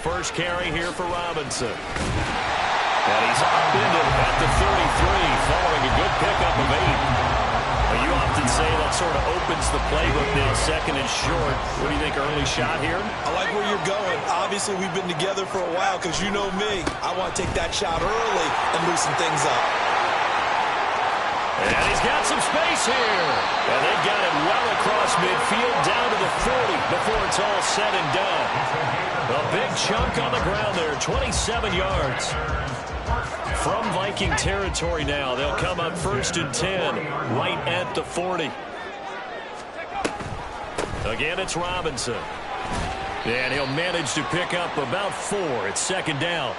first carry here for Robinson. And he's upended at the 33 following a good pickup of 8. Well, you often say that sort of opens the playbook then, second and short. What do you think, early shot here? I like where you're going. Obviously, we've been together for a while because you know me. I want to take that shot early and loosen things up. And he's got some space here. And they've got it well across midfield down to the 40 before it's all said and done. A big chunk on the ground there, 27 yards. From Viking territory now, they'll come up 1st and 10, right at the 40. Again, it's Robinson. And he'll manage to pick up about 4. It's 2nd down.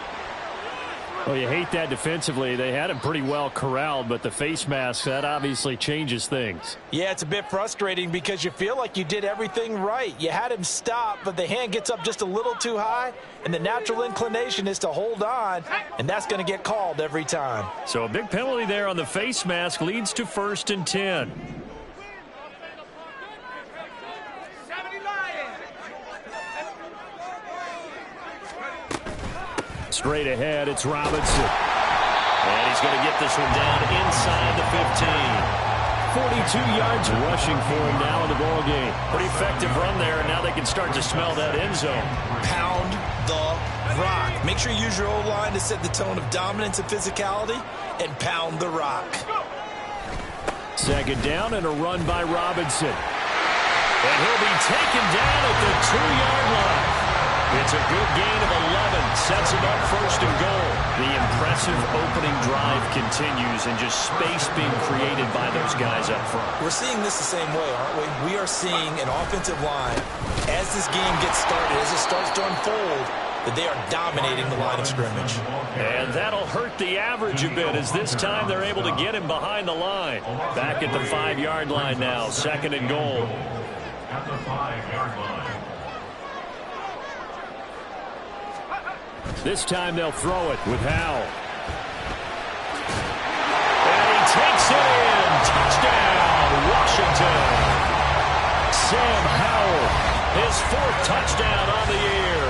Well, you hate that defensively. They had him pretty well corralled, but the face mask, that obviously changes things. Yeah, it's a bit frustrating because you feel like you did everything right. You had him stop, but the hand gets up just a little too high, and the natural inclination is to hold on, and that's going to get called every time. So a big penalty there on the face mask leads to 1st and 10. Straight ahead, it's Robinson. And he's going to get this one down inside the 15. 42 yards rushing for him now in the ball game. Pretty effective run there, and now they can start to smell that end zone. Pound the rock. Make sure you use your O-line to set the tone of dominance and physicality, and pound the rock. 2nd down and a run by Robinson. And he'll be taken down at the 2-yard line. It's a good gain of 11. Sets him up 1st and goal. The impressive opening drive continues, and just space being created by those guys up front. We're seeing this the same way, aren't we? We are seeing an offensive line, as this game gets started, as it starts to unfold, that they are dominating the line of scrimmage. And that'll hurt the average a bit, as this time they're able to get him behind the line. Back at the 5-yard line now, 2nd and goal. At the 5-yard line. This time they'll throw it with Howell. And he takes it in. Touchdown, Washington. Sam Howell, his 4th touchdown on the year.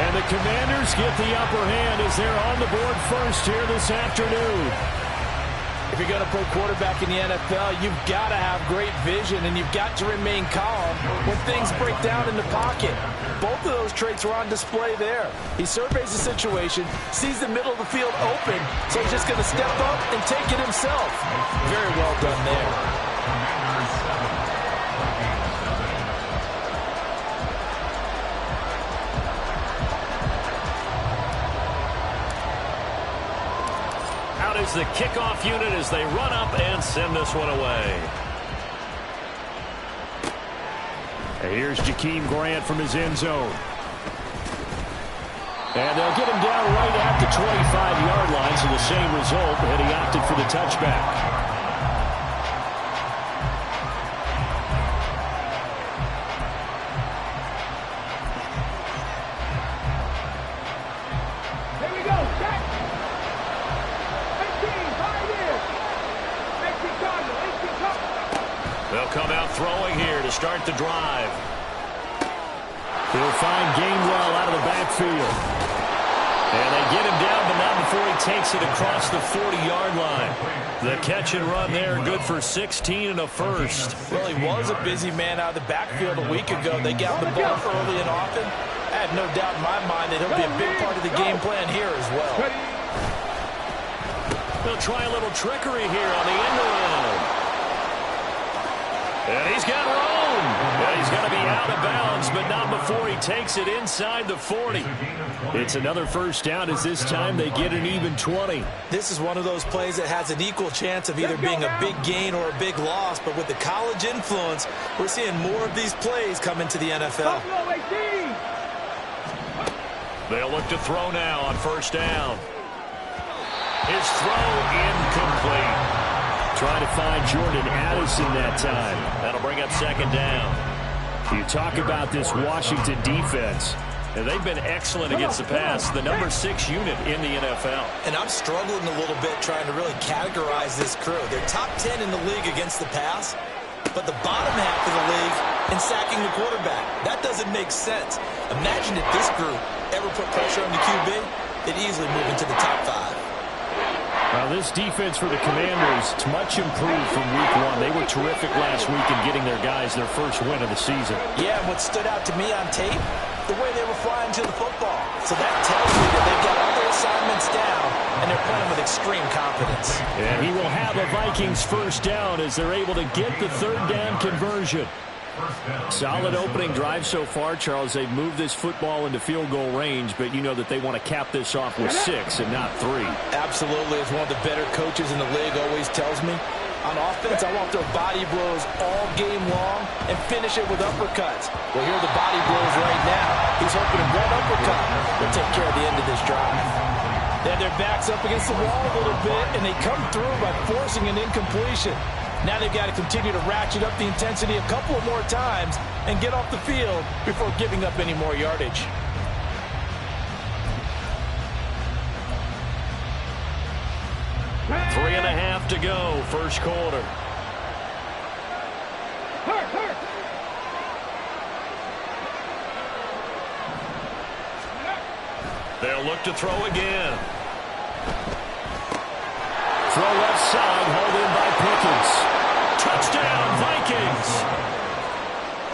And the Commanders get the upper hand as they're on the board first here this afternoon. If you're going to play quarterback in the NFL, you've got to have great vision, and you've got to remain calm when things break down in the pocket. Both of those traits were on display there. He surveys the situation, sees the middle of the field open, so he's just going to step up and take it himself. Very well done there. Out is the kickoff unit as they run up and send this one away. And here's Jakeem Grant from his end zone. And they'll get him down right at the 25-yard line, so the same result, and he opted for the touchback. They'll come out throwing here to start the drive. He'll find Gainwell out of the backfield. And they get him down, but not before he takes it across the 40-yard line. The catch and run there, good for 16 and a first. Well, he was a busy man out of the backfield a week ago. They got the ball early and often. I have no doubt in my mind that he'll be a big part of the game plan here as well. They'll try a little trickery here on the end around. And he's got room. Yeah, he's going to be out of bounds, but not before he takes it inside the 40. It's another first down as this time they get an even 20. This is one of those plays that has an equal chance of either being a big gain or a big loss, but with the college influence, we're seeing more of these plays come into the NFL. They'll look to throw now on first down. His throw incomplete. Trying to find Jordan Addison that time. That'll bring up second down. You talk about this Washington defense. And they've been excellent against the pass, the number 6 unit in the NFL. And I'm struggling a little bit trying to really categorize this crew. They're top 10 in the league against the pass, but the bottom half of the league in sacking the quarterback. That doesn't make sense. Imagine if this group ever put pressure on the QB, they'd easily move into the top 5. Well, this defense for the Commanders, it's much improved from week 1. They were terrific last week in getting their guys their first win of the season. Yeah, and what stood out to me on tape, the way they were flying to the football. So that tells me that they've got all their assignments down, and they're playing with extreme confidence. And he will have a Vikings first down as they're able to get the third down conversion. Solid opening drive so far, Charles. They've moved this football into field goal range, but you know that they want to cap this off with 6 and not 3. Absolutely. As one of the better coaches in the league always tells me, on offense, I want their body blows all game long and finish it with uppercuts. Well, here are the body blows right now. He's hoping to one uppercut will take care of the end of this drive. They have their backs up against the wall a little bit, and they come through by forcing an incompletion. Now they've got to continue to ratchet up the intensity a couple of more times and get off the field before giving up any more yardage. Three and a half to go, first quarter. They'll look to throw again. Throw left side, hauled in by Pickens. Touchdown, Vikings.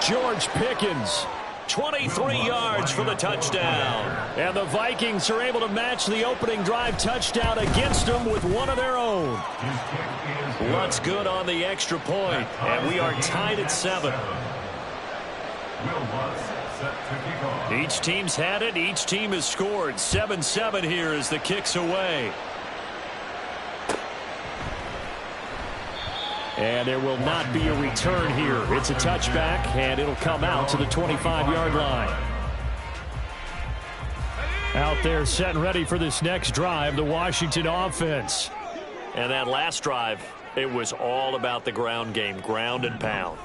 George Pickens, 23 yards for the touchdown. And the Vikings are able to match the opening drive touchdown against them with one of their own. What's good on the extra point, and we are tied at 7. Each team's had it. Each team has scored. 7-7 here as the kick's away. And there will not be a return here. It's a touchback, and it'll come out to the 25-yard line. Out there set and ready for this next drive, the Washington offense. And that last drive, it was all about the ground game, ground and pound.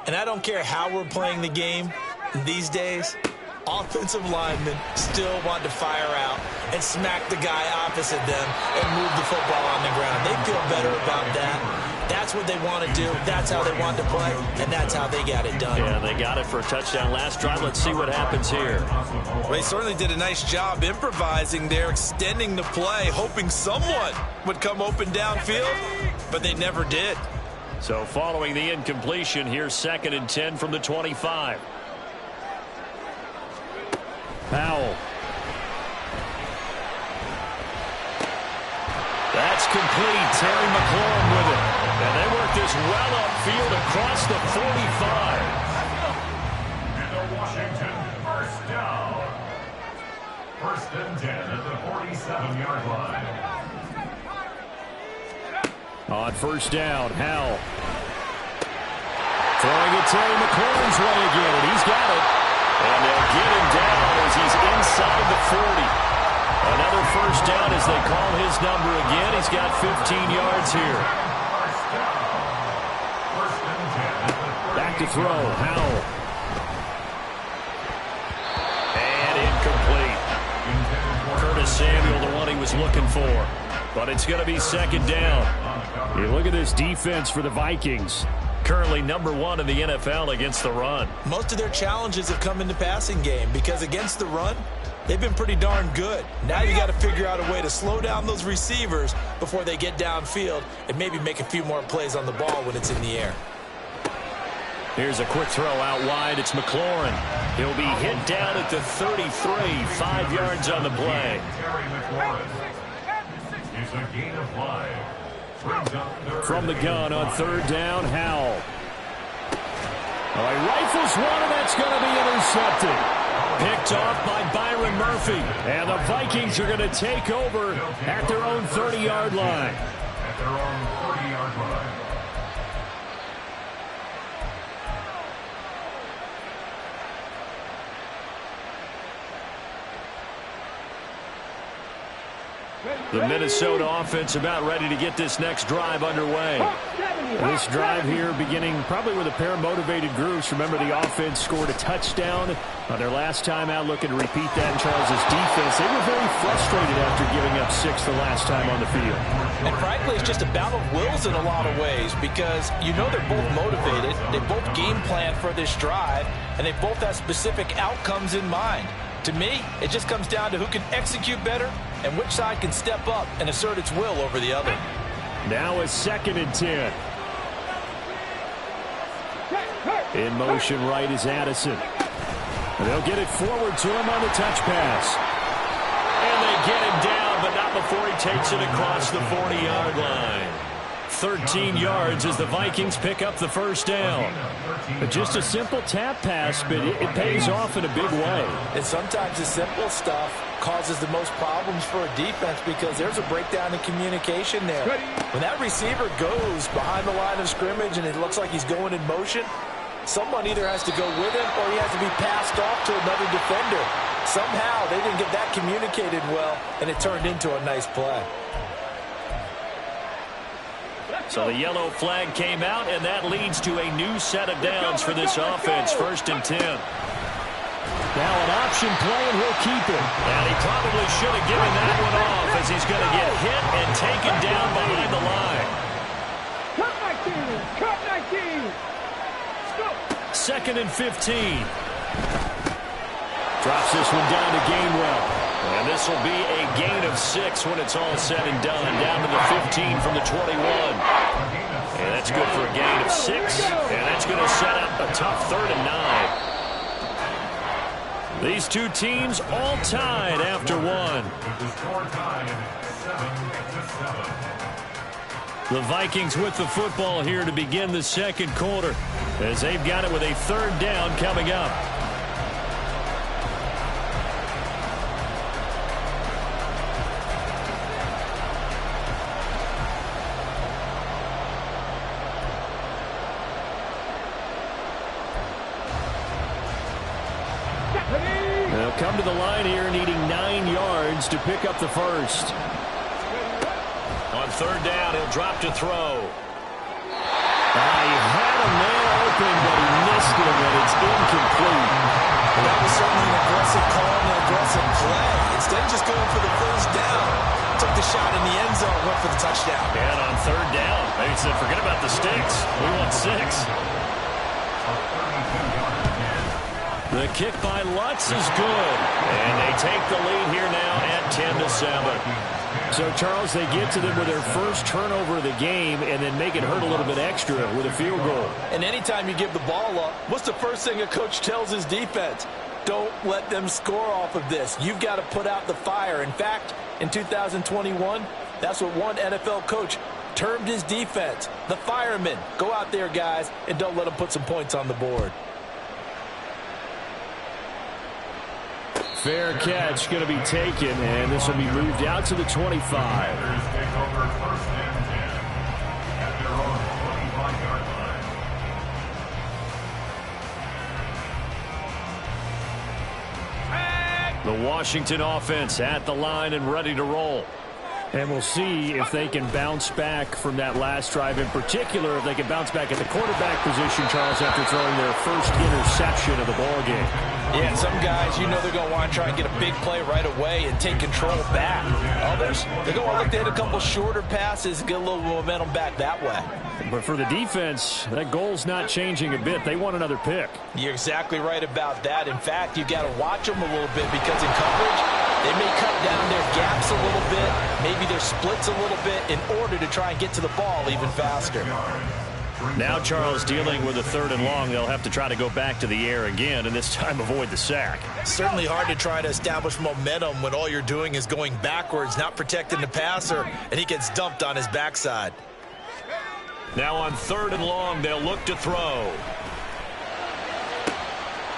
And I don't care how we're playing the game these days, offensive linemen still want to fire out and smack the guy opposite them and move the football on the ground. They feel better about that. That's what they want to do. That's how they want to play, and that's how they got it done. Yeah, they got it for a touchdown last drive. Let's see what happens here. Well, they certainly did a nice job improvising there, extending the play, hoping someone would come open downfield, but they never did. So following the incompletion, here's 2nd and 10 from the 25. Powell. That's complete. Terry McLaurin with it. And they work this well upfield across the 45. And the Washington first down. 1st and 10 at the 47-yard line. On first down, Howell. Throwing it Terry McLaurin's way again, and he's got it. And they'll get him down as he's inside the 40. Another first down as they call his number again. He's got 15 yards here. Back to throw, Howell. And incomplete. Curtis Samuel, the one he was looking for. But it's going to be 2nd down. You look at this defense for the Vikings. Currently number 1 in the NFL against the run. Most of their challenges have come in the passing game because against the run, they've been pretty darn good. Now you got to figure out a way to slow down those receivers before they get downfield and maybe make a few more plays on the ball when it's in the air. Here's a quick throw out wide. It's McLaurin. He'll be hit down at the 33, 5 yards on the play. Terry McLaurin. It's a gain of 5. From the gun on 3rd down, Howell. Oh, he rifles one, and that's going to be intercepted. Picked off by Byron Murphy. And the Vikings are going to take over at their own 30-yard line. At their own 30-yard line. The Minnesota offense about ready to get this next drive underway. This drive here beginning probably with a pair of motivated groups. Remember, the offense scored a touchdown on their last time out, looking to repeat that in Charles's defense. They were very frustrated after giving up 6 the last time on the field. And frankly, it's just a battle of wills in a lot of ways because you know they're both motivated, they both game plan for this drive, and they both have specific outcomes in mind. To me, it just comes down to who can execute better and which side can step up and assert its will over the other. Now a 2nd and 10. In motion right is Addison. They'll get it forward to him on the touch pass. And they get him down, but not before he takes it across the 40-yard line. 13 yards as the Vikings pick up the first down. But just a simple tap pass, but it pays off in a big way. And sometimes the simple stuff causes the most problems for a defense because there's a breakdown in communication there. When that receiver goes behind the line of scrimmage and it looks like he's going in motion, someone either has to go with him or he has to be passed off to another defender. Somehow they didn't get that communicated well, and it turned into a nice play. So the yellow flag came out, and that leads to a new set of downs for this offense. 1st and 10. Now an option play, and he'll keep it. And he probably should have given that one off as he's going to get hit and taken down behind the line. Cut 19! Cut 19! Stop! 2nd and 15. Drops this one down to Gainwell. And this will be a gain of 6 when it's all said and done. Down to the 15 from the 21. And that's good for a gain of 6. And that's going to set up a tough 3rd and 9. These two teams all tied after one. The Vikings with the football here to begin the 2nd quarter as they've got it with a 3rd down coming up. They'll come to the line here needing 9 yards to pick up the first. On 3rd down, he'll drop to throw. He had a man open, but he missed him, and it's incomplete. That was certainly an aggressive call and an aggressive play. Instead of just going for the first down, took the shot in the end zone, went for the touchdown. And on 3rd down, they said, forget about the sticks. We want 6. The kick by Lutz is good. And they take the lead here now at 10-7. So, Charles, they get to them with their first turnover of the game and then make it hurt a little bit extra with a field goal. And anytime you give the ball up, what's the first thing a coach tells his defense? Don't let them score off of this. You've got to put out the fire. In fact, in 2021, that's what one NFL coach termed his defense. The firemen. Go out there, guys, and don't let them put some points on the board. Fair catch going to be taken, and this will be moved out to the 25. The Washington offense at the line and ready to roll. And we'll see if they can bounce back from that last drive, in particular if they can bounce back at the quarterback position, Charles, after throwing their first interception of the ballgame. Yeah, some guys, you know they're going to want to try and get a big play right away and take control back. Others, they're going to want to look to hit a couple shorter passes, get a little momentum back that way. But for the defense, that goal's not changing a bit. They want another pick. You're exactly right about that. In fact, you've got to watch them a little bit because in coverage, they may cut down their gaps a little bit, maybe their splits a little bit in order to try and get to the ball even faster. Now Charles dealing with a 3rd and long. They'll have to try to go back to the air again and this time avoid the sack. Certainly hard to try to establish momentum when all you're doing is going backwards, not protecting the passer, and he gets dumped on his backside. Now on 3rd and long, they'll look to throw.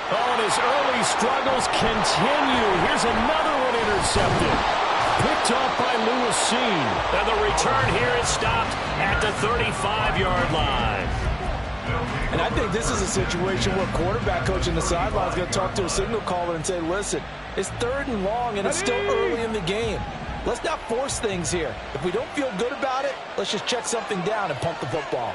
Oh, and his early struggles continue. Here's another one intercepted. Picked off by Lewis. And the return here is stopped at the 35-yard line. And I think this is a situation where quarterback coach in the sideline is going to talk to a signal caller and say, listen, it's 3rd and long and it's still early in the game. Let's not force things here. If we don't feel good about it, let's just check something down and pump the football.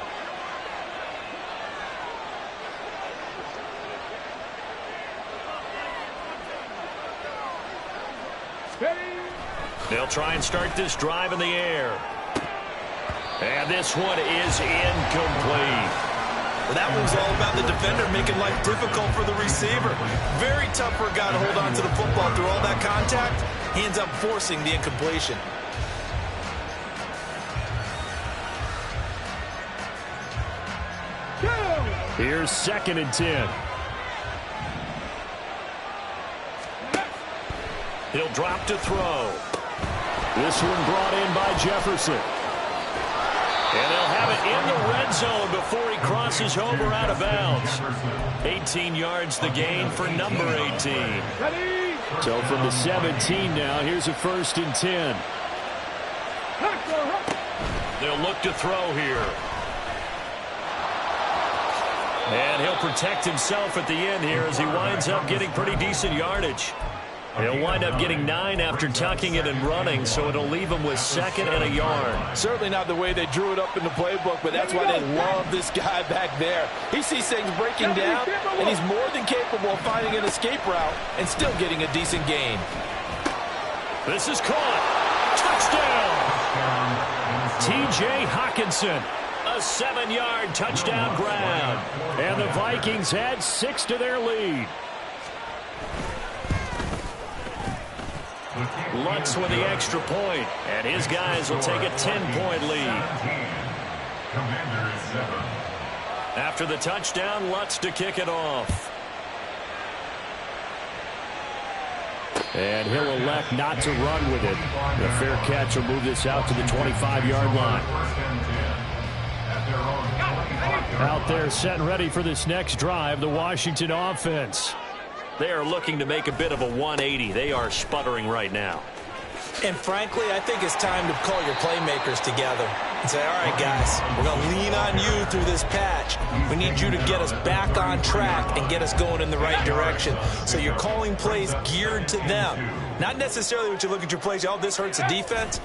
They'll try and start this drive in the air. And this one is incomplete. Well, that one's all about the defender making life difficult for the receiver. Very tough for a guy to hold on to the football through all that contact. He ends up forcing the incompletion. Here's 2nd and 10. He'll drop to throw. This one brought in by Jefferson. And they'll have it in the red zone before he crosses over out of bounds. 18 yards the gain for number 18. So from the 17 now, here's a 1st and 10. They'll look to throw here. And he'll protect himself at the end here as he winds up getting pretty decent yardage. He'll wind up getting 9 after tucking it and running, so it'll leave him with 2nd and a yard. Certainly not the way they drew it up in the playbook, but that's why they love this guy back there. He sees things breaking down, and he's more than capable of finding an escape route and still getting a decent gain. This is caught. Touchdown! T.J. Hawkinson. A 7-yard touchdown grab. And the Vikings add 6 to their lead. Lutz with the extra point, and his guys will take a 10-point lead. After the touchdown, Lutz to kick it off. And he'll elect not to run with it. The fair catch will move this out to the 25-yard line. Out there set and ready for this next drive, the Washington offense. They are looking to make a bit of a 180. They are sputtering right now. And frankly, I think it's time to call your playmakers together and say, all right, guys, we're going to lean on you through this patch. We need you to get us back on track and get us going in the right direction. So you're calling plays geared to them. Not necessarily when you look at your plays, oh, this hurts the defense.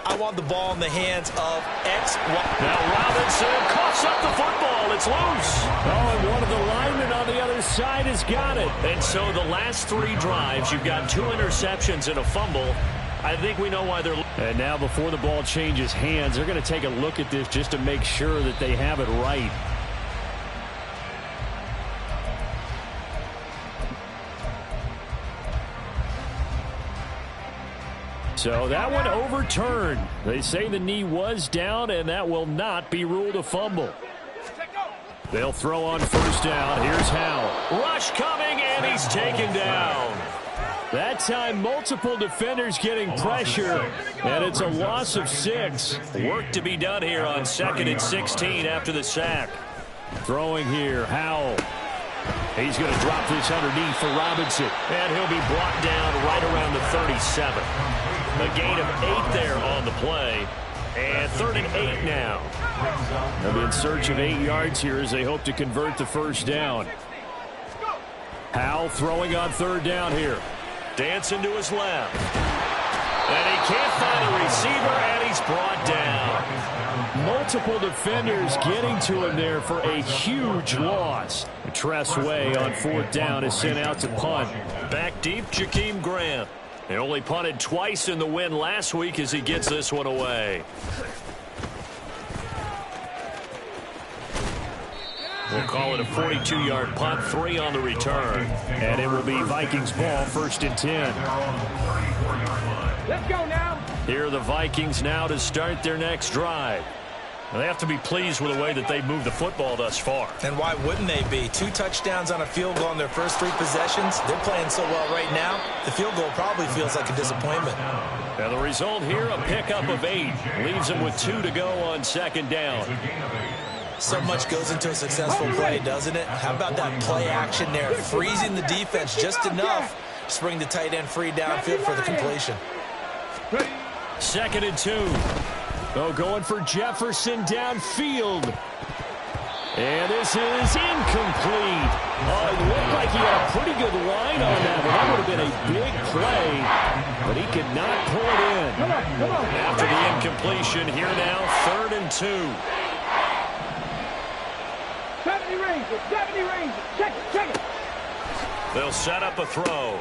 I want the ball in the hands of X. Now Robinson coughs up the football. It's loose. Oh, and one of the linemen on the other side has got it. And so the last 3 drives, you've got 2 interceptions and a fumble. I think we know why they're... And now before the ball changes hands, they're going to take a look at this just to make sure that they have it right. So that one overturned. They say the knee was down, and that will not be ruled a fumble. They'll throw on 1st down. Here's Howell. Rush coming, and he's taken down. That time, multiple defenders getting pressure, and it's a loss of 6. Work to be done here on 2nd and 16 after the sack. Throwing here, Howell. He's going to drop this underneath for Robinson, and he'll be brought down right around the 37. A gain of 8 there on the play, and 3rd and 8 now. They'll be in search of 8 yards here as they hope to convert the 1st down. Howell throwing on 3rd down here. Dancing to his left. And he can't find a receiver, and he's brought down. Multiple defenders getting to him there for a huge loss. Tress Way on 4th down is sent out to punt. Back deep, Jakeem Grant. He only punted twice in the win last week as he gets this one away. We'll call it a 42-yard punt, 3 on the return. And it will be Vikings ball, 1st and 10. Let's go now. Here are the Vikings now to start their next drive. They have to be pleased with the way that they've moved the football thus far. And why wouldn't they be? 2 touchdowns on a field goal in their first 3 possessions. They're playing so well right now, the field goal probably feels like a disappointment. Now the result here, a pickup of 8. Leaves them with 2 to go on 2nd down. So much goes into a successful play, doesn't it? How about that play action there? Freezing the defense just enough to bring the tight end free downfield for the completion. 2nd and 2. Oh, going for Jefferson downfield. And this is incomplete. Oh, it looked like he had a pretty good line on that, but that would have been a big play. But he could not pull it in. Come on. After the incompletion, here now, 3rd and 2. 70 range. Check it. They'll set up a throw.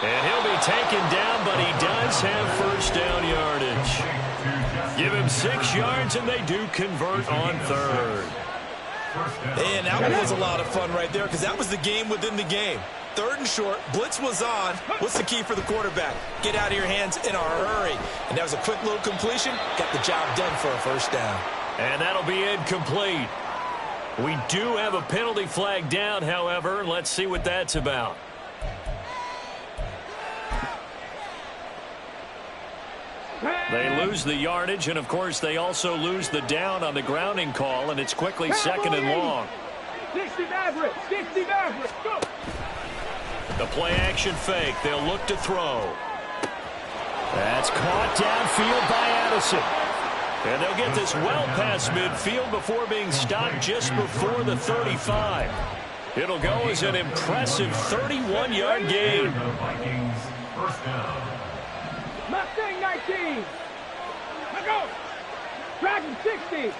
And he'll be taken down, but he does have first down yardage. Give him 6 yards, and they do convert on third. And that one was a lot of fun right there because that was the game within the game. 3rd and short, blitz was on. What's the key for the quarterback? Get out of your hands in a hurry. And that was a quick little completion. Got the job done for a first down. And that'll be incomplete. We do have a penalty flag down, however. Let's see what that's about. They lose the yardage, and, of course, they also lose the down on the grounding call, and it's quickly 2nd and long. 60 Maverick, 60 Maverick, go! The play-action fake. They'll look to throw. That's caught downfield by Addison. And they'll get this well past midfield before being stopped just before the 35. It'll go as an impressive 31-yard gain. Mustang 19. Let go. Dragon 60.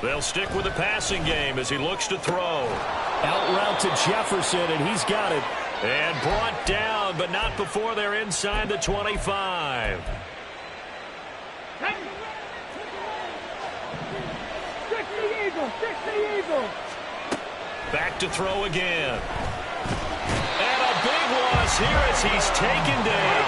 They'll stick with the passing game as he looks to throw. Out route to Jefferson, and he's got it. And brought down, but not before they're inside the 25. 60 Eagles, 60 Eagles. Back to throw again. And a big loss here as he's taken down.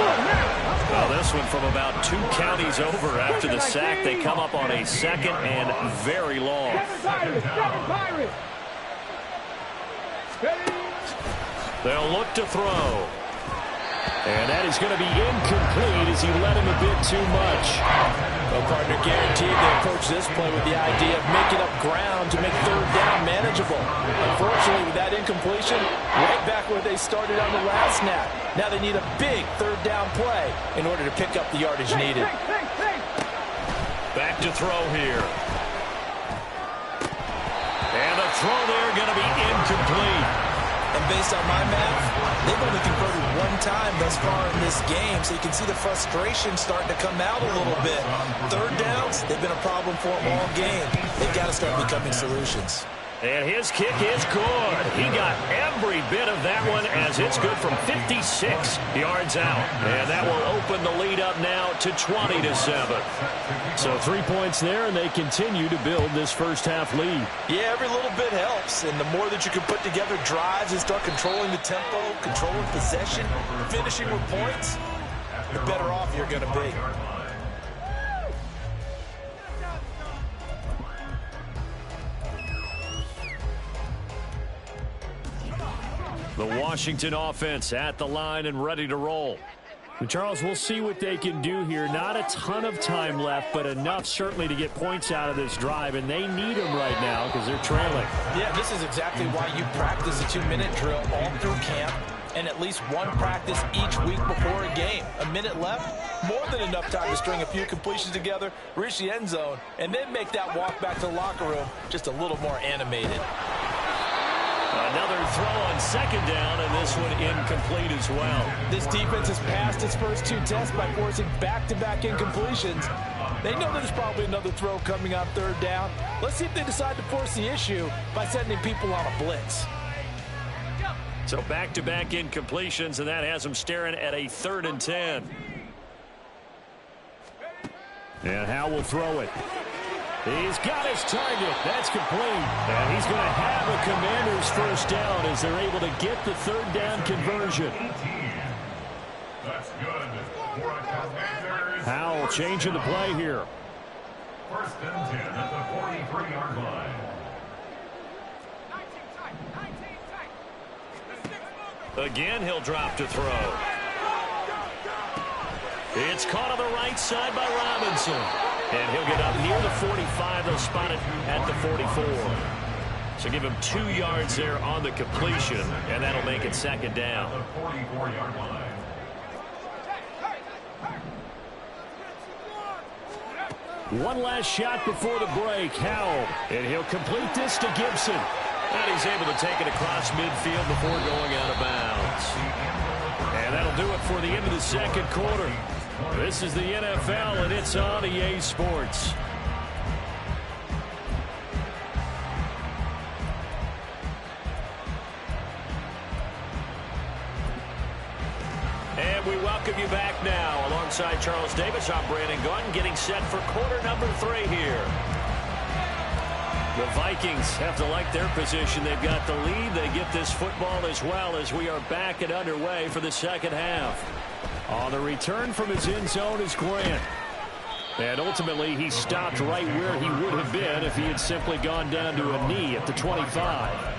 Well, this one from about 2 counties over after the sack. They come up on a 2nd and very long. 7 Pirates. They'll look to throw. And that is going to be incomplete as he led him a bit too much. Well, partner, guaranteed they approach this play with the idea of making up ground to make 3rd down manageable. Unfortunately, with that incompletion, right back where they started on the last snap. Now they need a big 3rd down play in order to pick up the yardage needed. Back to throw here. And the throw there going to be incomplete. And based on my math, they've only converted 1 time thus far in this game, so you can see the frustration starting to come out a little bit. 3rd downs, they've been a problem for them all game. They've got to start becoming solutions. And his kick is good. He got every bit of that one as it's good from 56 yards out. And that will open the lead up now to 20-7. So 3 points there, and they continue to build this first half lead. Yeah, every little bit helps. And the more that you can put together drives and start controlling the tempo, controlling possession, finishing with points, the better off you're going to be. The Washington offense at the line and ready to roll. Charles, we'll see what they can do here. Not a ton of time left, but enough certainly to get points out of this drive, and they need them right now because they're trailing. Yeah, this is exactly why you practice a 2-minute drill all through camp and at least 1 practice each week before a game. A minute left, more than enough time to string a few completions together, reach the end zone, and then make that walk back to the locker room just a little more animated. Another throw on 2nd down, and this one incomplete as well. This defense has passed its first 2 tests by forcing back-to-back incompletions. They know there's probably another throw coming on 3rd down. Let's see if they decide to force the issue by sending people on a blitz. So back-to-back incompletions, and that has them staring at a 3rd and 10. And Howe will throw it. He's got his target. That's complete. And he's going to have a Commanders first down as they're able to get the 3rd down conversion. That's good. For a Commanders. Howe changing the play here. 1st and 10 at the 43-yard line. Again, he'll drop to throw. It's caught on the right side by Robinson. And he'll get up near the 45. They'll spot it at the 44. So give him 2 yards there on the completion, and that'll make it 2nd down. The 44-yard line. One last shot before the break. Howell. And he'll complete this to Gibson. And he's able to take it across midfield before going out of bounds. And that'll do it for the end of the 2nd quarter. This is the NFL, and it's on EA Sports. we welcome you back now. Alongside Charles Davis, I'm Brandon Gunn, getting set for quarter number 3 here. The Vikings have to like their position. They've got the lead. They get this football as well as we are back and underway for the second half. On the return from his end zone is Grant. And ultimately, he stopped right where he would have been if he had simply gone down to a knee at the 25.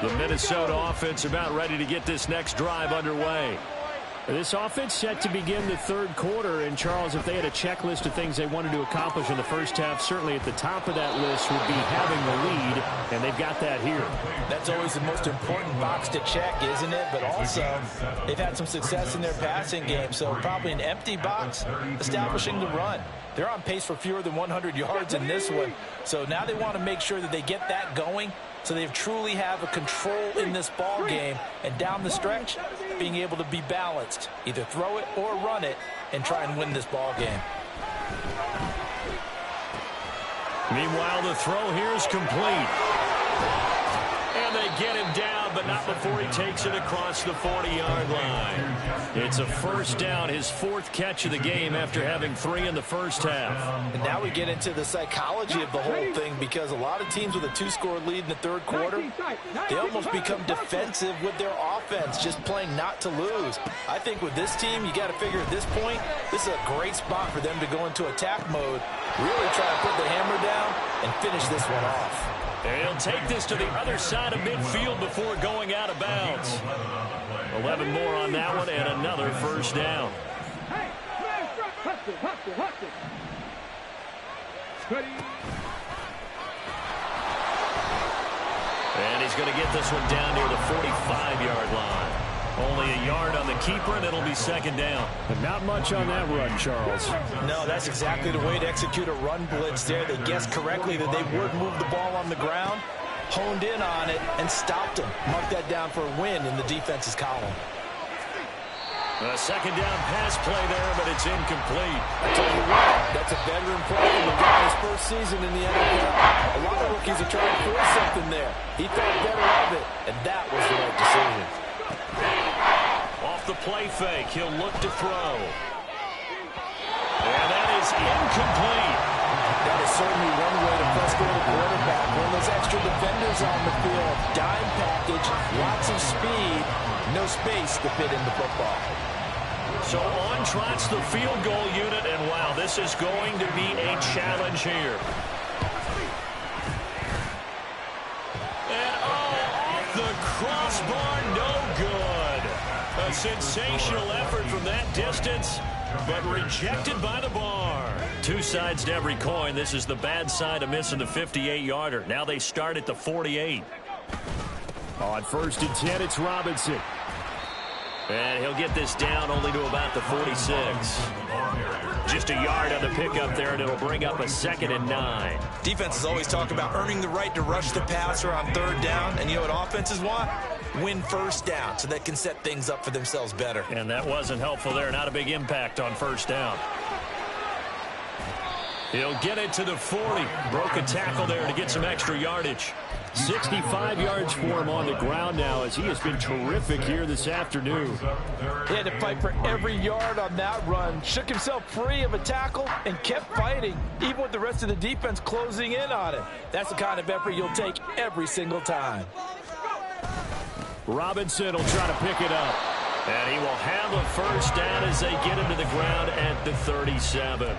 The Minnesota offense about ready to get this next drive underway. This offense set to begin the third quarter. And, Charles, if they had a checklist of things they wanted to accomplish in the first half, certainly at the top of that list would be having the lead, and they've got that here. That's always the most important box to check, isn't it? But also, they've had some success in their passing game, so probably an empty box establishing the run. They're on pace for fewer than 100 yards in this one, so now they want to make sure that they get that going so they truly have a control in this ball game, and down the stretch, being able to be balanced, either throw it or run it, and try and win this ball game. Meanwhile, the throw here is complete. And they get him down, but not before he takes it across the 40-yard line. It's a first down, his 4th catch of the game after having 3 in the first half. And now we get into the psychology of the whole thing, because a lot of teams with a 2-score lead in the third quarter, they almost become defensive with their offense, just playing not to lose. I think with this team, you got to figure at this point, this is a great spot for them to go into attack mode, really try to put the hammer down and finish this one off. And he'll take this to the other side of midfield before going out of bounds. 11 more on that one, and another first down. And he's going to get this one down near the 45-yard line. Only a yard on the keeper, and it'll be second down. But not much on that run, Charles. No, that's exactly the way to execute a run blitz there. They guessed correctly that they would move the ball on the ground, honed in on it, and stopped them. Mark that down for a win in the defense's column. A second down pass play there, but it's incomplete. I tell you what, that's a veteran play from the guy his first season in the NFL. A lot of rookies are trying to force something there. He thought better of it, and that was the right decision. Off the play fake, he'll look to throw. And that is incomplete. That is certainly one way to frustrate a quarterback. One of those extra defenders on the field. Dime package, lots of speed, no space to fit in the football. So on trots the field goal unit, and wow, this is going to be a challenge here. And off the crossbar, no good. A sensational effort from that distance, but rejected by the bar. Two sides to every coin. This is the bad side of missing the 58-yarder. Now they start at the 48. On 1st and 10, it's Robinson. And he'll get this down only to about the 46. Just a yard on the pickup there, and it'll bring up a 2nd and 9. Defenses always talk about earning the right to rush the passer on 3rd down. And you know what offenses want? Win 1st down so they can set things up for themselves better. And that wasn't helpful there. Not a big impact on 1st down. He'll get it to the 40. Broke a tackle there to get some extra yardage. 65 yards for him on the ground now, as he has been terrific here this afternoon. He had to fight for every yard on that run. Shook himself free of a tackle and kept fighting, even with the rest of the defense closing in on him. That's the kind of effort you'll take every single time. Robinson will try to pick it up. And he will have a 1st down as they get him to the ground at the 37.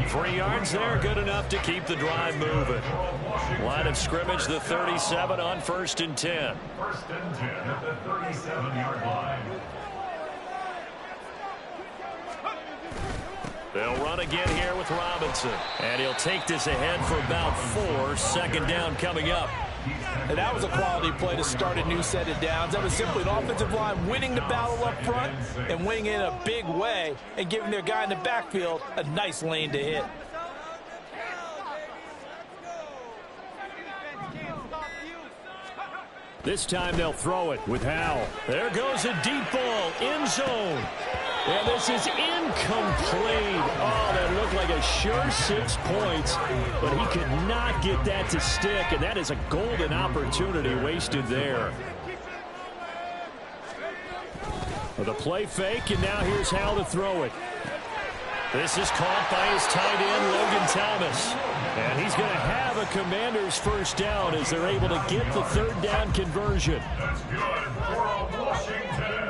3 yards there, good enough to keep the drive moving. Line of scrimmage, the 37 on 1st and 10. 1st and 10 at the 37-yard line. They'll run again here with Robinson. And he'll take this ahead for about 4. 2nd down coming up. And that was a quality play to start a new set of downs. That was simply an offensive line winning the battle up front and winning in a big way and giving their guy in the backfield a nice lane to hit. This time they'll throw it with Howell. There goes a deep ball, end zone. And this is incomplete. Oh, that looked like a sure 6 points, but he could not get that to stick, and that is a golden opportunity wasted there. The play fake, and now here's how to throw it. This is caught by his tight end, Logan Thomas. And he's going to have a Commanders first down as they're able to get the third down conversion. That's good for Washington.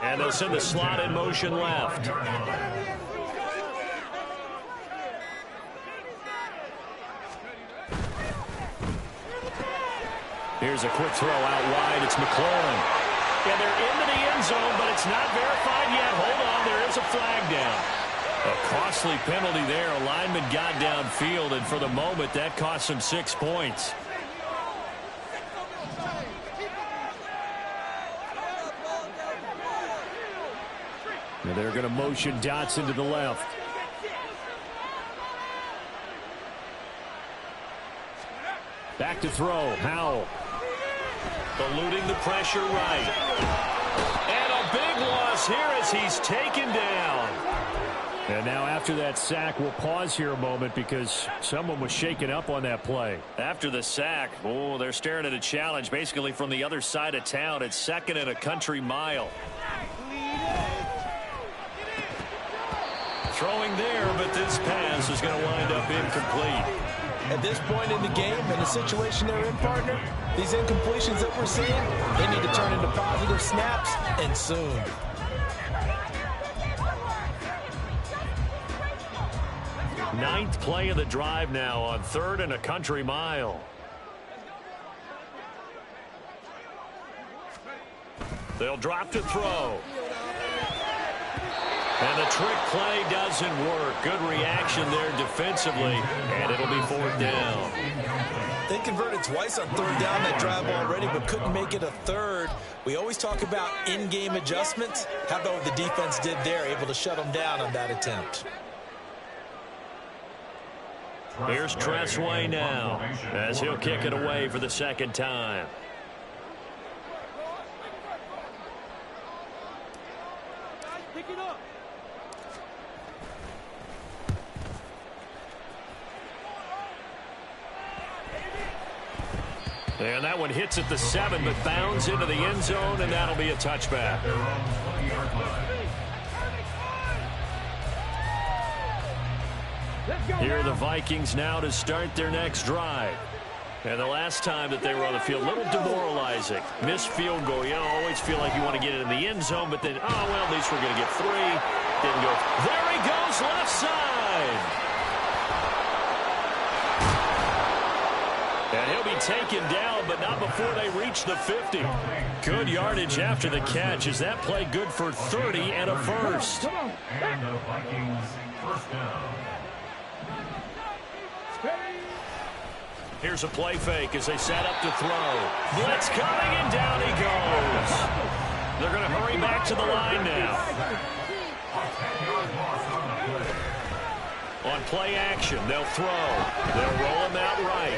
And they'll send the slot in motion left. Here's a quick throw out wide. It's McLaurin. And they're into the end zone, but it's not verified yet. Hold on, there is a flag down. A costly penalty there. A lineman got downfield, and for the moment, that cost him 6 points. And they're going to motion Dotson to the left. Back to throw. Howell. Eluding the pressure right. And a big loss here as he's taken down. And now after that sack, we'll pause here a moment because someone was shaken up on that play. After the sack, oh, they're staring at a challenge basically from the other side of town. It's 2nd and a country mile. Throwing there, but this pass is going to wind up incomplete. At this point in the game, in the situation they're in, partner, these incompletions that we're seeing, they need to turn into positive snaps, and soon. Ninth play of the drive now on 3rd and a country mile. They'll drop to throw. And the trick play doesn't work. Good reaction there defensively, and it'll be 4th down. They converted twice on 3rd down that drive already, but couldn't make it a 3rd. We always talk about in-game adjustments. How about what the defense did there, able to shut them down on that attempt? Here's Tressway now as he'll kick it away for the 2nd time. Pick it up. And that one hits at the 7, but bounds into the end zone, and that'll be a touchback. Here are the Vikings now to start their next drive. And the last time that they were on the field, a little demoralizing. Missed field goal. You always feel like you want to get it in the end zone, but then, oh, well, at least we're going to get 3. Didn't go. There he goes, left side. And he'll be taken down, but not before they reach the 50. Good yardage after the catch. Is that play good for 30 and a first? And the Vikings first down. Here's a play fake as they set up to throw. Blitz coming, and down he goes. They're going to hurry back to the line now. On play action, they'll throw. They'll roll him out right.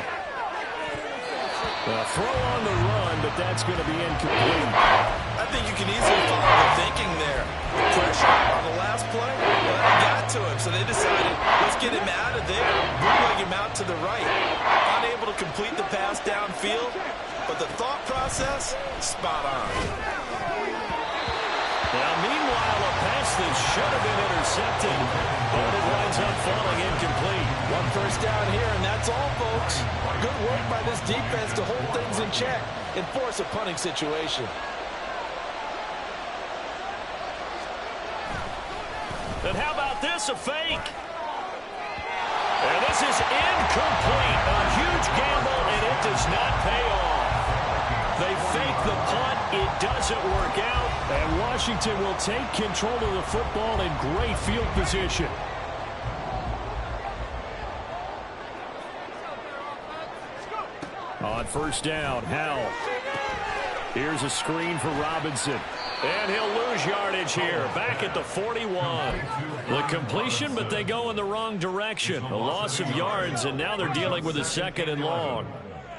Throw on the run, but that's going to be incomplete. I think you can easily follow the thinking there. The pressure on the last play, well, that got to him, so they decided, let's get him out of there, bootleg him out to the right. Unable to complete the pass downfield, but the thought process, spot on. Now, meanwhile, a pass that should have been intercepted, but it winds up falling incomplete. 1 first down here, and that's all, folks. Good work by this defense to hold things in check and force a punting situation. And how about this, a fake? And this is incomplete. A huge gamble, and it does not pay off. They fake the punt. It doesn't work out. And Washington will take control of the football in great field position. On first down, Howell. Here's a screen for Robinson. And he'll lose yardage here. Back at the 41. The completion, but they go in the wrong direction. A loss of yards, and now they're dealing with a 2nd and long.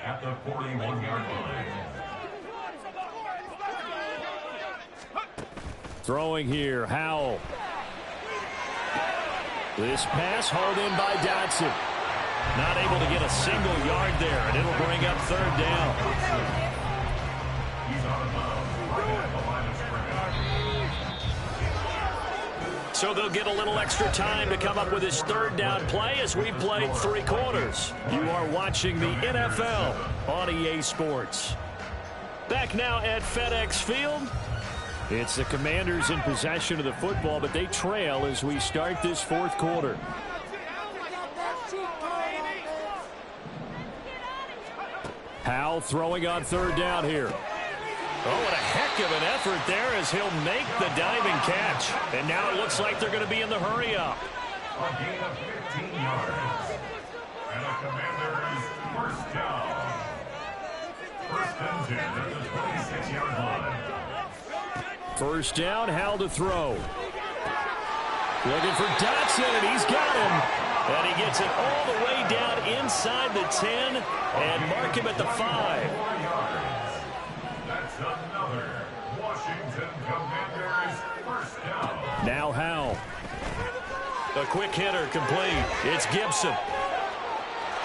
At the 41-yard line. Throwing here, Howell. This pass hauled in by Dotson. Not able to get a single yard there, and it'll bring up third down. He's out of bounds right at the line of scrimmage. So they'll get a little extra time to come up with his third down play as we've played 3 quarters. You are watching the NFL on EA Sports. Back now at FedEx Field. It's the Commanders in possession of the football, but they trail as we start this 4th quarter. Howell throwing on third down here. Oh, what a heck of an effort there as he'll make the diving catch. And now it looks like they're going to be in the hurry-up. A gain of 15 yards. And the Commanders first down. First and 10 at the 26-yard line. First down, Howell to throw. Looking for Dotson, and he's got him. And he gets it all the way down inside the 10 and mark him at the 5. 4 yards. That's another Washington Commanders first down. Now Howell. A quick hitter complete. It's Gibson.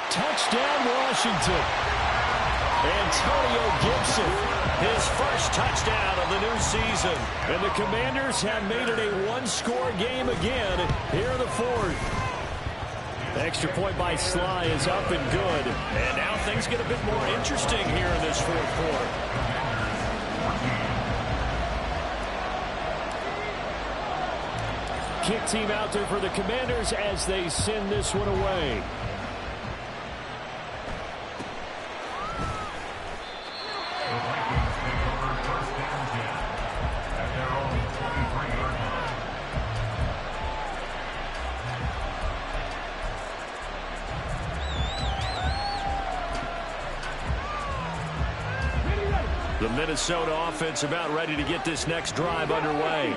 Touchdown, Washington. Antonio Gibson, his first touchdown of the new season. And the Commanders have made it a 1-score game again here in the 4th. Extra point by Sly is up and good. And now things get a bit more interesting here in this 4th quarter. Kick team out there for the Commanders as they send this one away. The Minnesota offense about ready to get this next drive underway.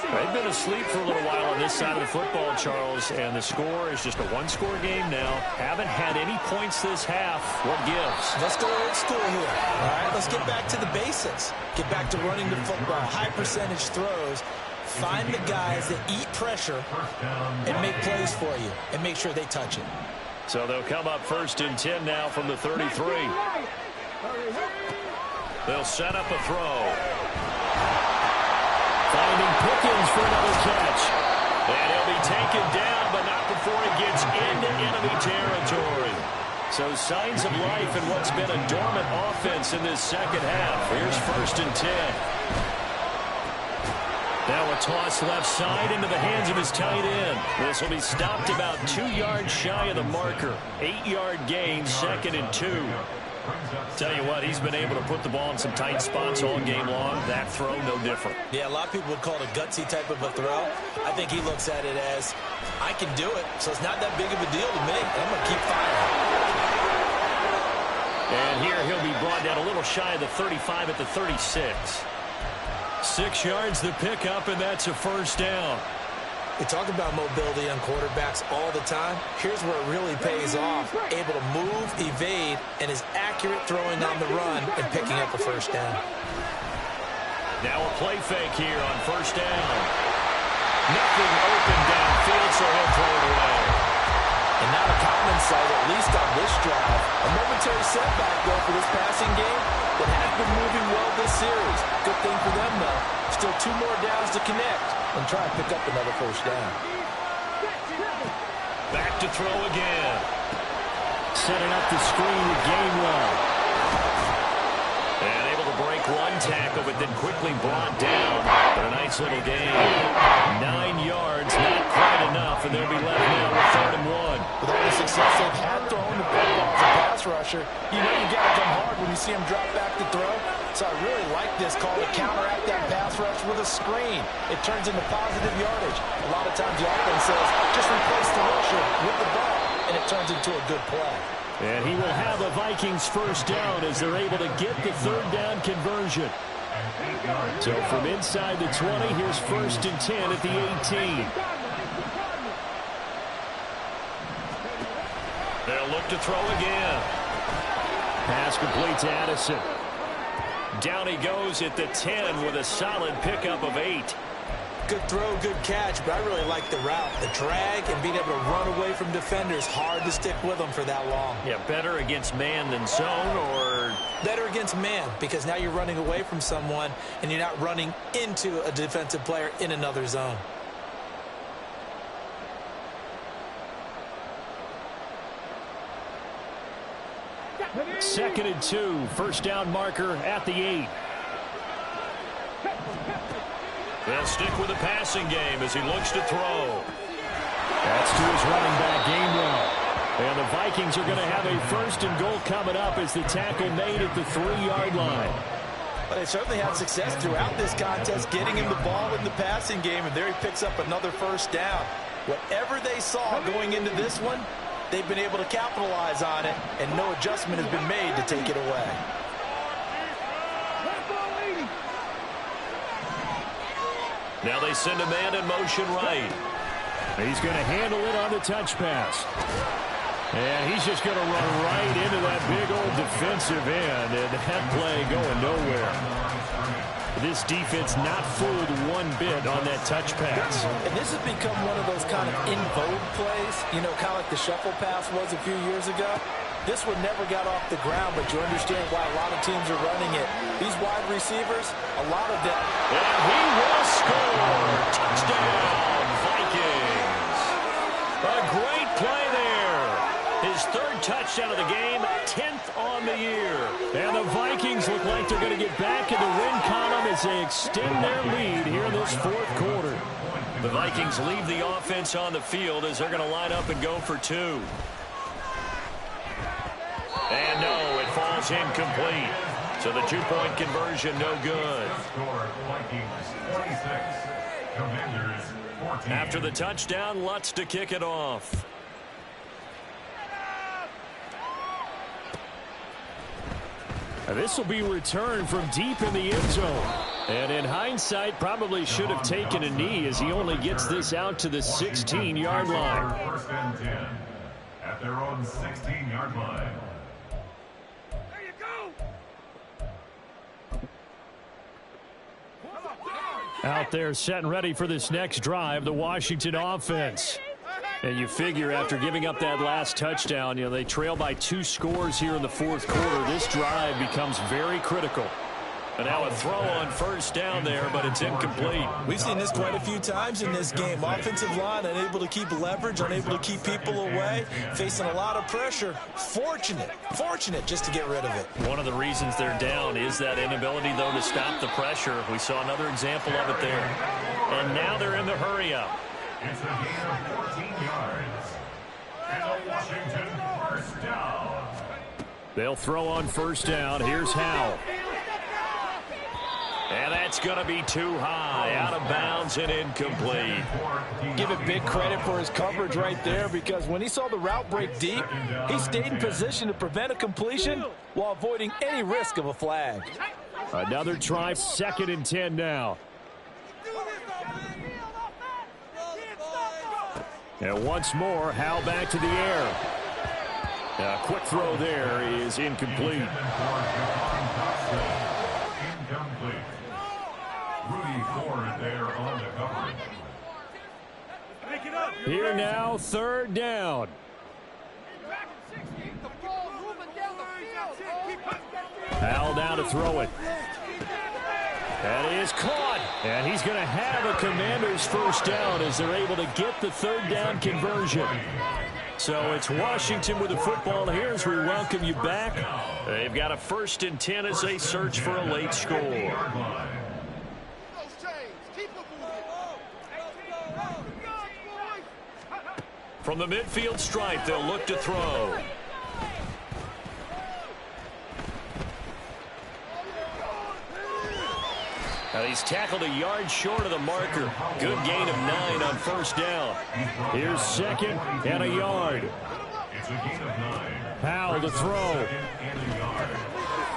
They've been asleep for a little while on this side of the football, Charles, and the score is just a 1-score game now. Haven't had any points this half. What gives? Let's go old school here. All right, let's get back to the basics. Get back to running the football, high percentage throws. Find the guys that eat pressure and make plays for you and make sure they touch it. So they'll come up first and 10 now from the 33. They'll set up a throw. Finding Pickens for another catch. And he'll be taken down, but not before he gets into enemy territory. So signs of life in what's been a dormant offense in this second half. Here's first and 10. Now a toss left side into the hands of his tight end. This will be stopped about 2 yards shy of the marker. 8-yard gain, 2nd and 2. Tell you what, he's been able to put the ball in some tight spots all game long. That throw, no different. Yeah, a lot of people would call it a gutsy type of a throw. I think he looks at it as, I can do it, so it's not that big of a deal to me. I'm going to keep firing. And here he'll be brought down a little shy of the 35 at the 36. 6 yards the pickup, and that's a first down. We talk about mobility on quarterbacks all the time. Here's where it really pays off. Able to move, evade, and is accurate throwing on the run and picking up a first down. Now a play fake here on first down. Nothing open downfield, so he'll throw it away. And not a common sight, at least on this drive. A momentary setback, though, for this passing game that has been moving well this series. Good thing for them, though. Still 2 more downs to connect and try and pick up another first down. Back to throw again. Setting up the screen with Gainwell. And able to break one tackle, but then quickly brought down. But a nice little gain. 9 yards, not quite enough, and they'll be left now with 3rd and 1. With all the success they've had throwing the football as a pass rusher, you know you got to come hard when you see him drop back to throw. So I really like this call to counteract that pass rush with a screen. It turns into positive yardage. A lot of times the offense says, just replace the rusher with the ball, and it turns into a good play. And he will have a Vikings first down as they're able to get the 3rd down conversion. So from inside the 20, here's first and 10 at the 18. They'll look to throw again. Pass complete to Addison. Down he goes at the 10 with a solid pickup of 8. Good throw, good catch, but I really like the route. The drag and being able to run away from defenders, hard to stick with them for that long. Yeah, better against man than zone, or? Better against man, because now you're running away from someone and you're not running into a defensive player in another zone. Second and 2, first down marker at the 8. They'll stick with the passing game as he looks to throw. That's to his running back, Gainwell. And the Vikings are going to have a first and goal coming up as the tackle made at the 3-yard line. But they certainly had success throughout this contest, getting him the ball in the passing game, and there he picks up another first down. Whatever they saw going into this one, they've been able to capitalize on it, and no adjustment has been made to take it away. Now they send a man in motion right. He's going to handle it on the touch pass. And he's just going to run right into that big old defensive end, and that play going nowhere. This defense not fooled one bit on that touch pass. And this has become one of those kind of in vogue plays, you know, kind of like the shuffle pass was a few years ago. This one never got off the ground, but you understand why a lot of teams are running it. These wide receivers, a lot of them. And he will score. Touchdown, Vikings. A great play there. His third touchdown of the game, 10th on the year. And the Vikings look like they're going to get back in the win column as they extend their lead here in this fourth quarter. The Vikings leave the offense on the field as they're going to line up and go for 2. And no, it falls incomplete. So the 2-point conversion no good. After the touchdown, Lutz to kick it off. This will be returned from deep in the end zone. And in hindsight, probably should have taken a knee as he only gets this out to the 16-yard line. First and 10 at their own 16-yard line. There you go. Out there set and ready for this next drive, the Washington offense. And you figure after giving up that last touchdown, you know, they trail by 2 scores here in the fourth quarter. This drive becomes very critical. And now a throw on first down there, but it's incomplete. We've seen this quite a few times in this game. Offensive line unable to keep leverage, unable to keep people away, facing a lot of pressure. Fortunate just to get rid of it. One of the reasons they're down is that inability, though, to stop the pressure. We saw another example of it there. And now they're in the hurry-up. It's a gain of 14 yards. And a Washington first down. They'll throw on first down. Here's Howell. And that's going to be too high, out of bounds and incomplete. Give it big credit for his coverage right there, because when he saw the route break deep, he stayed in position to prevent a completion while avoiding any risk of a flag. Another try, 2nd and 10 now. And once more, Howell back to the air. A quick throw there is incomplete. Incomplete. Rudy Ford there on the coverage. Here now, 3rd down. Howell down to throw it. That is caught. And he's going to have a Commanders first down as they're able to get the 3rd down conversion. So it's Washington with the football here as we welcome you back. They've got a 1st and 10 as they search for a late score. From the midfield stripe, they'll look to throw. Now he's tackled a yard short of the marker. Good gain of 9 on first down. Here's 2nd and a yard. It's a gain of 9. Howell to throw.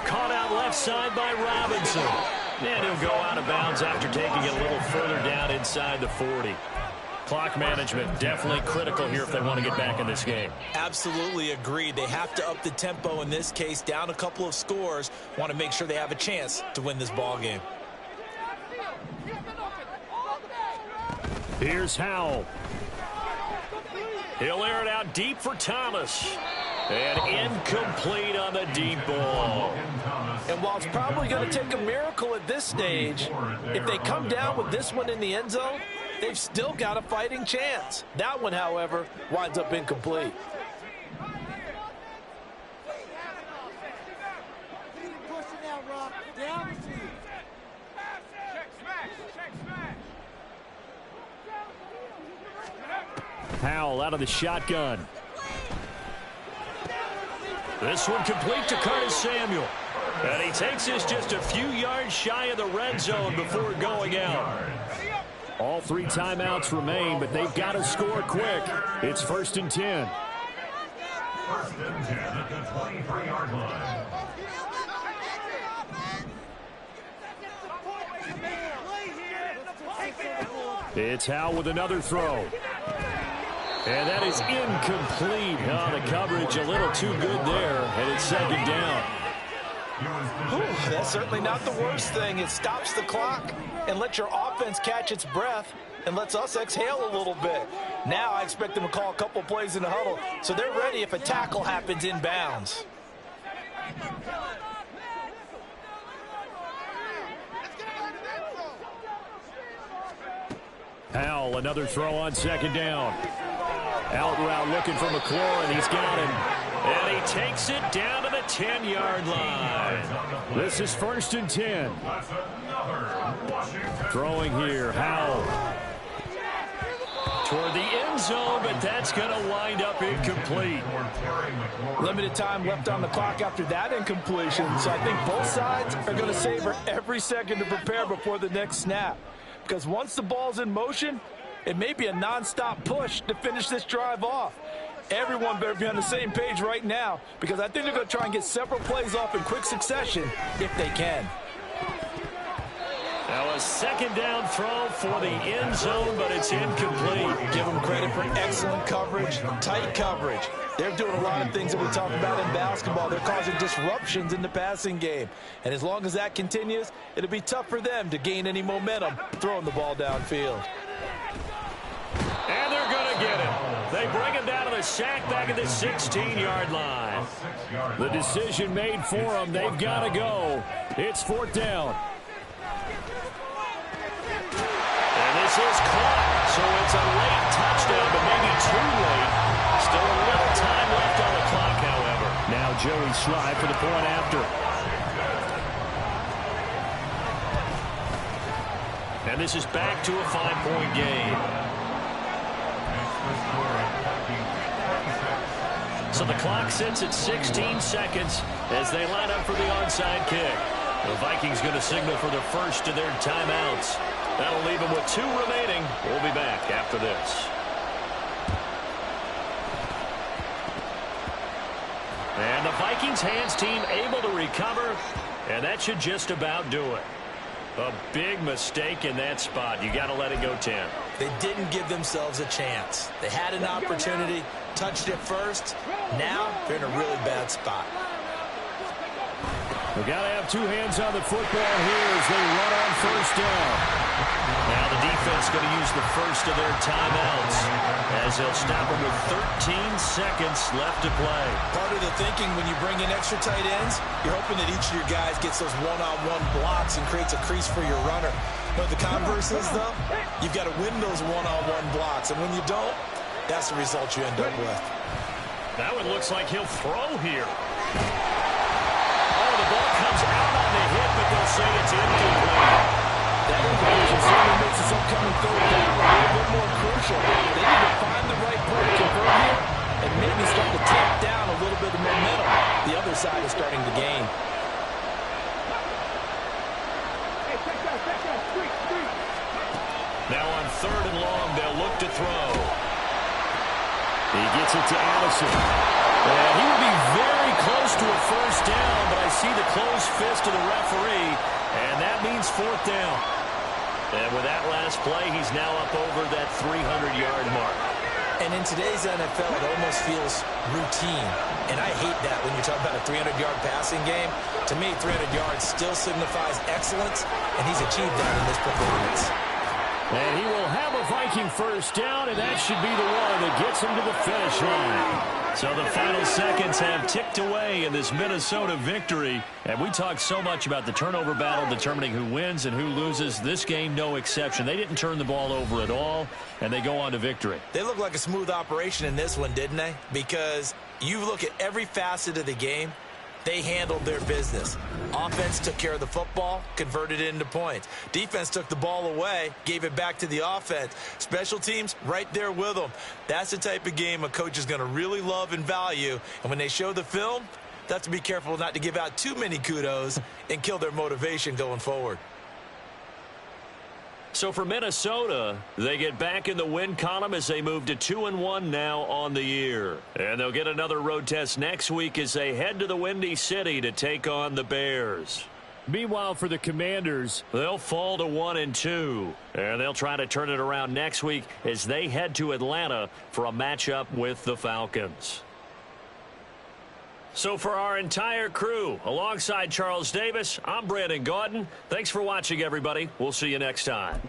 Caught out left side by Robinson. And he'll go out of bounds after taking it a little further down inside the 40. Clock management definitely critical here if they want to get back in this game. Absolutely agreed. They have to up the tempo in this case, down a couple of scores. Want to make sure they have a chance to win this ball game. Here's Howell. He'll air it out deep for Thomas. And incomplete on the deep ball. And while it's probably going to take a miracle at this stage, if they come down with this one in the end zone, they've still got a fighting chance. That one, however, winds up incomplete. Howell out of the shotgun. This one complete to Curtis Samuel. And he takes this just a few yards shy of the red zone before going out. All 3 timeouts remain, but they've got to score quick. It's 1st and 10. 1st and 10 at the 23-yard line. It's Howell with another throw. And that is incomplete. Oh, the coverage a little too good there, and it's 2nd down. Whew, that's certainly not the worst thing. It stops the clock and lets your offense catch its breath and lets us exhale a little bit. Now I expect them to call a couple plays in the huddle so they're ready if a tackle happens inbounds. Howell, another throw on 2nd down. Out route looking for McLaurin. He's got him. And he takes it down to the 10-yard line. This is 1st and 10. Throwing here, Howell. Toward the end zone, but that's going to wind up incomplete. Limited time left on the clock after that incompletion, so I think both sides are going to savor every second to prepare before the next snap. Because once the ball's in motion, it may be a nonstop push to finish this drive off. Everyone better be on the same page right now because I think they're going to try and get several plays off in quick succession if they can. Now a 2nd down throw for the end zone, but it's incomplete. Give them credit for excellent coverage, tight coverage. They're doing a lot of things that we talk about in basketball. They're causing disruptions in the passing game. And as long as that continues, it'll be tough for them to gain any momentum throwing the ball downfield. And they're going to get it. They bring him down to the sack back at the 16-yard line. The decision made for them. They've got to go. It's 4th down. And this is caught. So it's a late touchdown, but maybe too late. Still a little time left on the clock, however. Now Joey Slye for the point after. And this is back to a 5-point game. So the clock sits at 16 seconds as they line up for the onside kick. The Vikings going to signal for the first of their timeouts. That'll leave them with 2 remaining. We'll be back after this. And the Vikings hands team able to recover, and that should just about do it. A big mistake in that spot. You got to let it go 10. They didn't give themselves a chance. They had an opportunity, touched it first. Now they're in a really bad spot. We've got to have 2 hands on the football here as they run on 1st down. Now the defense going to use the first of their timeouts as they'll stop them with 13 seconds left to play. Part of the thinking when you bring in extra tight ends, you're hoping that each of your guys gets those one-on-one blocks and creates a crease for your runner. But the converse is, though, you've got to win those one-on-one blocks. And when you don't, that's the result you end up with. That one looks like he'll throw here. Oh, the ball comes out on the hit, but they'll say it's incomplete. That incompletion certainly makes this upcoming 3rd down a little bit more crucial. They need to find the right play to convert here and maybe start to tamp down a little bit of momentum. The other side is starting to gain. Now on 3rd and long, they'll look to throw. He gets it to Allison. And he will be very close to a 1st down, but I see the closed fist of the referee, and that means 4th down. And with that last play, he's now up over that 300-yard mark. And in today's NFL, it almost feels routine. And I hate that when you talk about a 300-yard passing game. To me, 300 yards still signifies excellence, and he's achieved that in this performance. And he will have a Viking first down, and that should be the one that gets him to the finish line. So the final seconds have ticked away in this Minnesota victory. And we talked so much about the turnover battle determining who wins and who loses. This game, no exception. They didn't turn the ball over at all, and they go on to victory. They look like a smooth operation in this one, didn't they? Because you look at every facet of the game, they handled their business. Offense took care of the football, converted it into points. Defense took the ball away, gave it back to the offense. Special teams, right there with them. That's the type of game a coach is going to really love and value. And when they show the film, they have to be careful not to give out too many kudos and kill their motivation going forward. So for Minnesota, they get back in the win column as they move to 2-1 now on the year. And they'll get another road test next week as they head to the Windy City to take on the Bears. Meanwhile, for the Commanders, they'll fall to 1-2. And they'll try to turn it around next week as they head to Atlanta for a matchup with the Falcons. So for our entire crew, alongside Charles Davis, I'm Brandon Gaudin. Thanks for watching, everybody. We'll see you next time.